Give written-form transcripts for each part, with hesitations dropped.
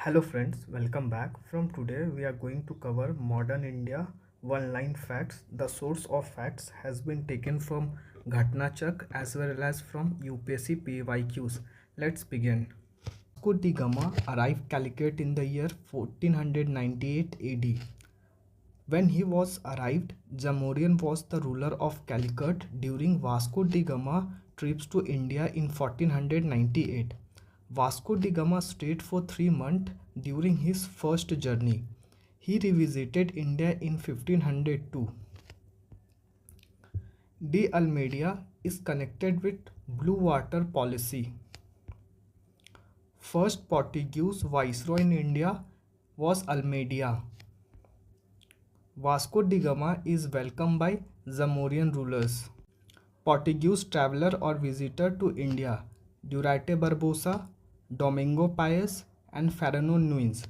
Hello friends, welcome back. From today we are going to cover modern India one line facts. The source of facts has been taken from Ghatnachak as well as from UPSC PYQs. Let's begin. Vasco da Gama arrived Calicut in the year 1498 AD. When he was arrived, Jamorian was the ruler of Calicut during Vasco da Gama trips to India in 1498. Vasco da Gama stayed for 3 months during his first journey. He revisited India in 1502. De Almeida is connected with Blue Water Policy. First Portuguese viceroy in India was Almeida. Vasco da Gama is welcomed by Zamorian rulers. Portuguese traveler or visitor to India, Duarte Barbosa, Domingo Paes and Fernando Nunes.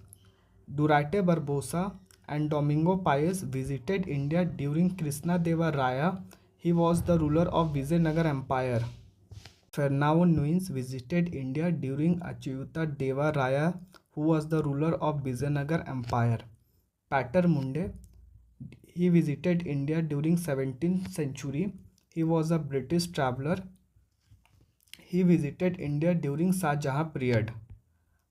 Duarte Barbosa and Domingo Paes visited India during Krishna Deva Raya. He was the ruler of Vijayanagar Empire. Fernando Nunes visited India during Achyuta Deva Raya, who was the ruler of Vijayanagar Empire. Pater Munde, he visited India during 17th century. He was a British traveler. He visited India during Shah Jahan period.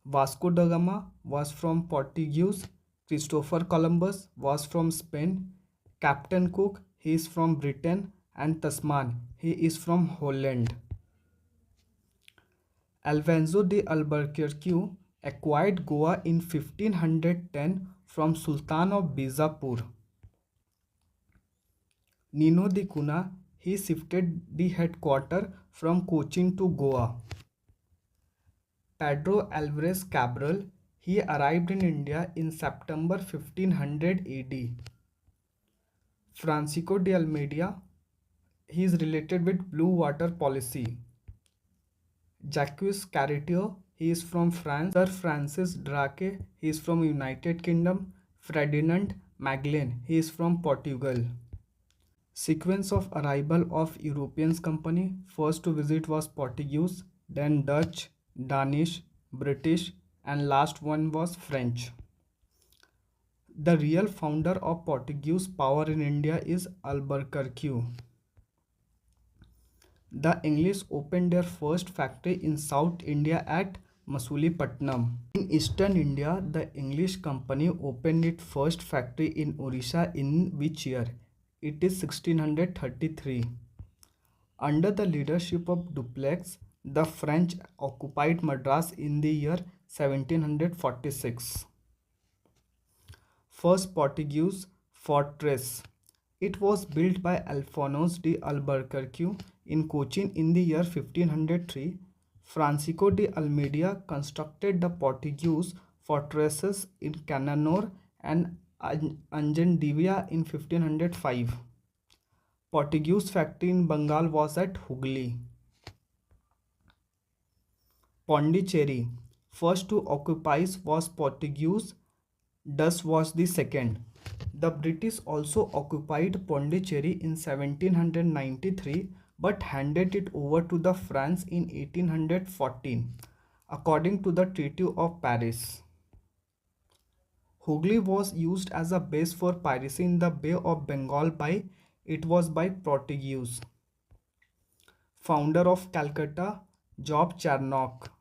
Vasco da Gama was from Portuguese. Christopher Columbus was from Spain. Captain Cook, he is from Britain. And Tasman, he is from Holland. Alfonso de Albuquerque acquired Goa in 1510 from Sultan of Bijapur. Nino de Cunha, he shifted the headquarters from Cochin to Goa. Pedro Alvarez Cabral, he arrived in India in September 1500 AD. Francisco de Almeida, he is related with Blue Water Policy. Jacques Cartier, he is from France. Sir Francis Drake, he is from United Kingdom. Ferdinand Magellan, he is from Portugal. Sequence of arrival of Europeans company. First to visit was Portuguese, then Dutch, Danish, British, and last one was French. The real founder of Portuguese power in India is Albuquerque. The English opened their first factory in South India at Masulipatam. In Eastern India, the English company opened its first factory in Orissa in which year? It is 1633. Under the leadership of Dupleix, the French occupied Madras in the year 1746. First Portuguese fortress. It was built by Alfonso de Albuquerque in Cochin in the year 1503. Francisco de Almeida constructed the Portuguese fortresses in Cananor and Anjandivia in 1505. Portuguese factory in Bengal was at Hooghly. Pondicherry. First to occupy was Portuguese, Dutch was the second. The British also occupied Pondicherry in 1793 but handed it over to the France in 1814 according to the Treaty of Paris. Hooghly was used as a base for piracy in the Bay of Bengal by Portuguese. Founder of Calcutta, Job Charnock.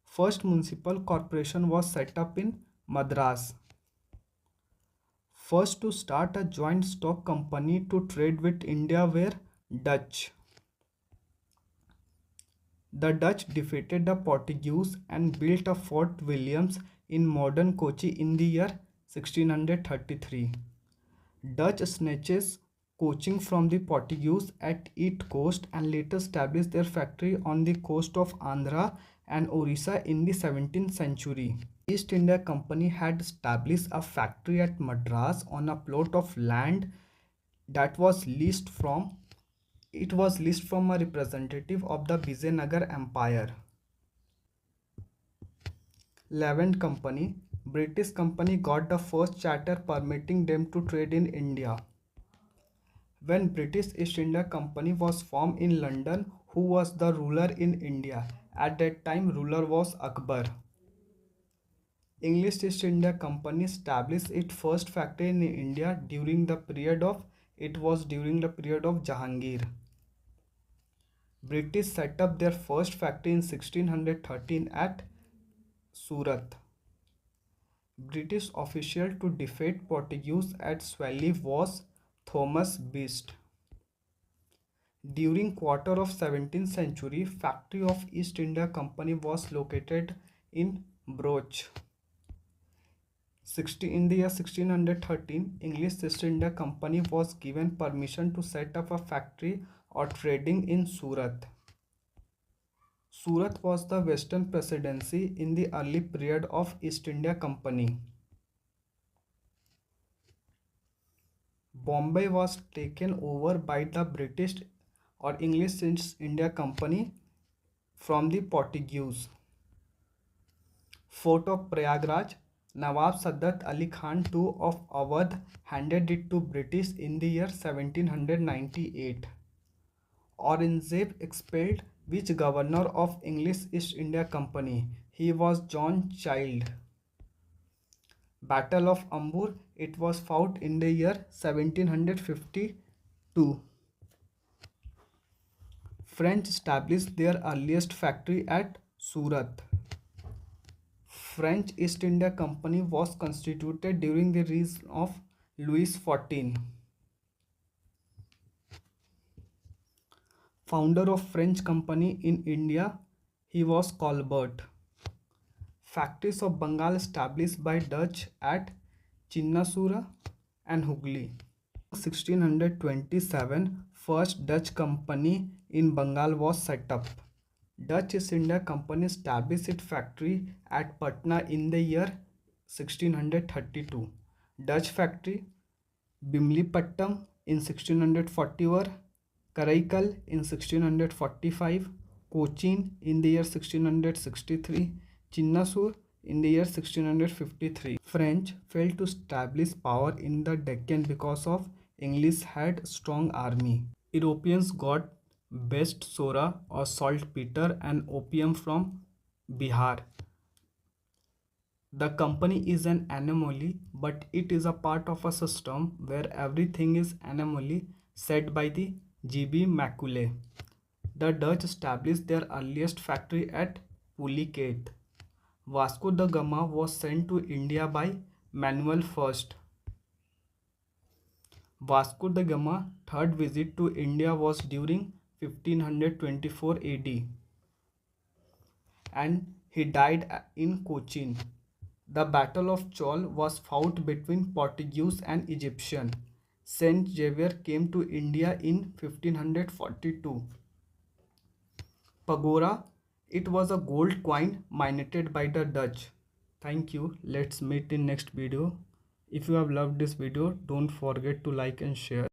First municipal corporation was set up in Madras. First to start a joint stock company to trade with India were Dutch. The Dutch defeated the Portuguese and built a Fort Williams in modern Kochi in the year 1633. Dutch snatches coaching from the Portuguese at East Coast and later established their factory on the coast of Andhra and Orissa in the 17th century. East India Company had established a factory at Madras on a plot of land that was leased from a representative of the Vijayanagar Empire. Levant Company. British company got the first charter permitting them to trade in India. When British East India Company was formed in London, who was the ruler in India? At that time, ruler was Akbar. English East India Company established its first factory in India during the period of Jahangir. British set up their first factory in 1613 at Surat. British official to defeat Portuguese at Swelley was Thomas Beast. During quarter of 17th century, factory of East India Company was located in Broch. In the year 1613, English East India Company was given permission to set up a factory or trading in Surat. Surat was the Western Presidency in the early period of East India Company. Bombay was taken over by the British or English East India Company from the Portuguese. Fort of Prayagraj, Nawab Sadat Ali Khan II of Awadh handed it to British in the year 1798. Aurangzeb expelled which governor of English East India Company? He was John Child. Battle of Ambur, it was fought in the year 1752. French established their earliest factory at Surat. French East India Company was constituted during the reign of Louis XIV. Founder of French Company in India, he was Colbert. Factories of Bengal established by Dutch at Chinnasura and Hooghly. 1627, first Dutch company in Bengal was set up. Dutch East India Company established its factory at Patna in the year 1632. Dutch factory Bimlipattam in 1641, Karaikal in 1645, Cochin in the year 1663, Chinnasur in the year 1653. French failed to establish power in the Deccan because of English had strong army. Europeans got best sora or saltpeter and opium from Bihar. The company is an anomaly, but it is a part of a system where everything is anomaly, said by the G.B. Macaulay. The Dutch established their earliest factory at Pulicat. Vasco da Gama was sent to India by Manuel I. Vasco da Gama's third visit to India was during 1524 AD and he died in Cochin. The Battle of Chaul was fought between Portuguese and Egyptian. Saint Xavier came to India in 1542. Pagora, it was a gold coin minted by the Dutch. Thank you. Let's meet in next video. If you have loved this video, don't forget to like and share.